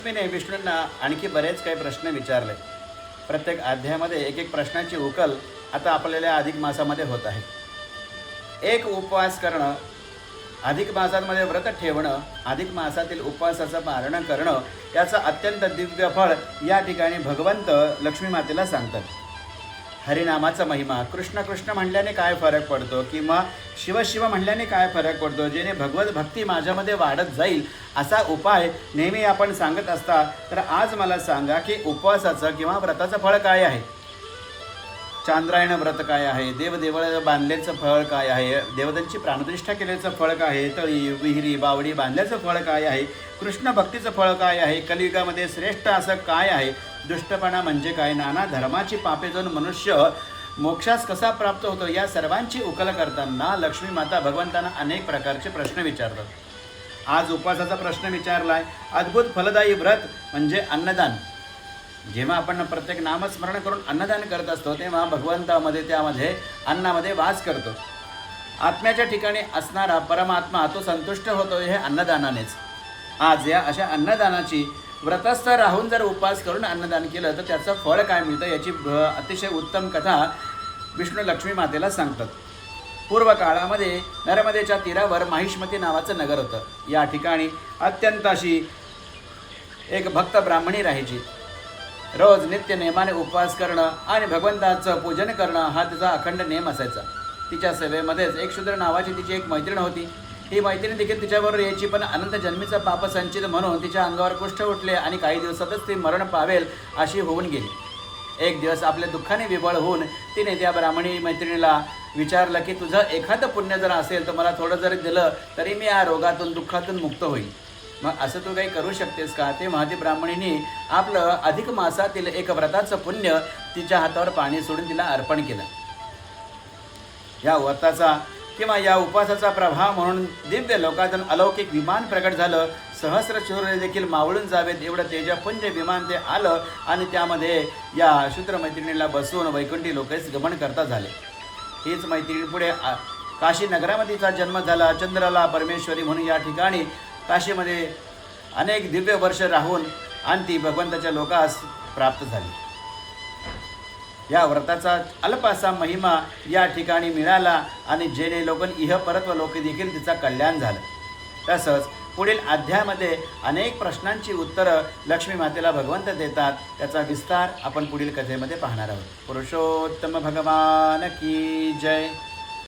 लक्ष्मीने विष्णूंना आणखी बरेच काही प्रश्न विचारले. प्रत्येक अध्यायामध्ये एक एक प्रश्नाची उकल आता आपल्याला अधिक मासामध्ये होत आहे. एक उपवास करणं, अधिक मासामध्ये व्रत ठेवणं, अधिक मासातील उपवासाचं पारण करणं याचं अत्यंत दिव्य फळ या ठिकाणी भगवंत लक्ष्मी मातेला सांगतात. हरिनामाचा महिमा, कृष्ण कृष्ण म्हणल्याने काय फरक पडतो किंवा शिव शिव म्हणल्याने काय फरक पडतो, जेणे भगवत भक्ती माझ्यामध्ये वाढत जाईल असा उपाय नेहमी आपण सांगत असता. तर आज मला सांगा की उपवासाचं किंवा व्रताचं फळ काय आहे. चांद्रायण व्रत काय आहे, देवदेवळ बांधल्याचं फळ काय आहे, देवतांची प्राणप्रतिष्ठा केल्याचं फळ काय आहे, तळी विहिरी बावडी बांधल्याचं फळ काय आहे, कृष्ण भक्तीचं फळ काय आहे, कलियुगामध्ये श्रेष्ठ असं काय आहे, दुष्टपणा म्हणजे काय, नाना धर्माची पापे जाऊन मनुष्य मोक्षास कसा प्राप्त होतो, या सर्वांची उकल करताना लक्ष्मी माता भगवंतांना अनेक प्रकारचे प्रश्न विचारतात. आज उपवासाचा प्रश्न विचारला आहे. अद्भुत फलदायी व्रत म्हणजे अन्नदान. जेव्हा आपण प्रत्येक नामस्मरण करून अन्नदान करत असतो तेव्हा भगवंतामध्ये त्यामध्ये अन्नामध्ये वास करतो. आत्म्याच्या ठिकाणी असणारा परमात्मा तो संतुष्ट होतो हे अन्नदानानेच. आज या अशा अन्नदानाची व्रतस्थ राहून जर उपवास करून अन्नदान केलं तर त्याचं फळ काय मिळतं याची अतिशय उत्तम कथा विष्णू लक्ष्मी मातेला सांगतात. पूर्व काळामध्ये नर्मदेच्या तीरावर माहिष्मती नावाचं नगर होतं. या ठिकाणी अत्यंत अशी एक भक्त ब्राह्मणी राहायची. रोज नित्य नेमाने उपवास करणं आणि भगवंताचं पूजन करणं हा तिचा अखंड नेम असायचा. तिच्या सेवेमध्येच एक शूद्र नावाची तिची एक मैत्रीण होती. ही मैत्रीण देखील तिच्याबरोबर यायची, पण अनंत जन्मीचा पाप संचित म्हणून तिच्या अंगावर कुष्ठ उठले आणि काही दिवसातच ती मरण पावेल अशी होऊन गेली. एक दिवस आपल्या दुःखाने विवळ होऊन तिने त्या ब्राह्मणी मैत्रिणीला विचारलं की तुझं एखादं पुण्य जर असेल तर मला थोडं जरी दिलं तरी मी या रोगातून दुःखातून मुक्त होईल. मग असं तू काही करू शकतेस का. तेव्हा ती ब्राह्मणीने आपलं अधिक मासातील एक व्रताचं पुण्य तिच्या हातावर पाणी सोडून तिला अर्पण केलं. या व्रताचा किंवा या उपवासाचा प्रभाव म्हणून दिव्य लोकातून अलौकिक विमान प्रकट झालं. सहस्र सूर्य देखील मावळून जावेत एवढं तेजपुंज विमान ते आलं आणि त्यामध्ये या शूद्र मैत्रिणीला बसवून वैकुंठी लोकेस गमन करता झाले. हीच मैत्रिणी पुढे काशी नगरामध्ये तिचा जन्म झाला. चंद्राला परमेश्वरी म्हणून या ठिकाणी काशीमध्ये अनेक दिव्य वर्ष राहून आणि ती भगवंताच्या लोकास प्राप्त झाली. या व्रताचा अल्पासा महिमा या ठिकाणी मिळाला आणि जेणे लोकन इह परत्व लोक देखील तिचा कल्याण झालं. तसंच पुढील अध्यायामध्ये अनेक प्रश्नांची उत्तरं लक्ष्मी मातेला भगवंत देतात. त्याचा विस्तार आपण पुढील कथेमध्ये पाहणार आहोत. पुरुषोत्तम भगवान की जय.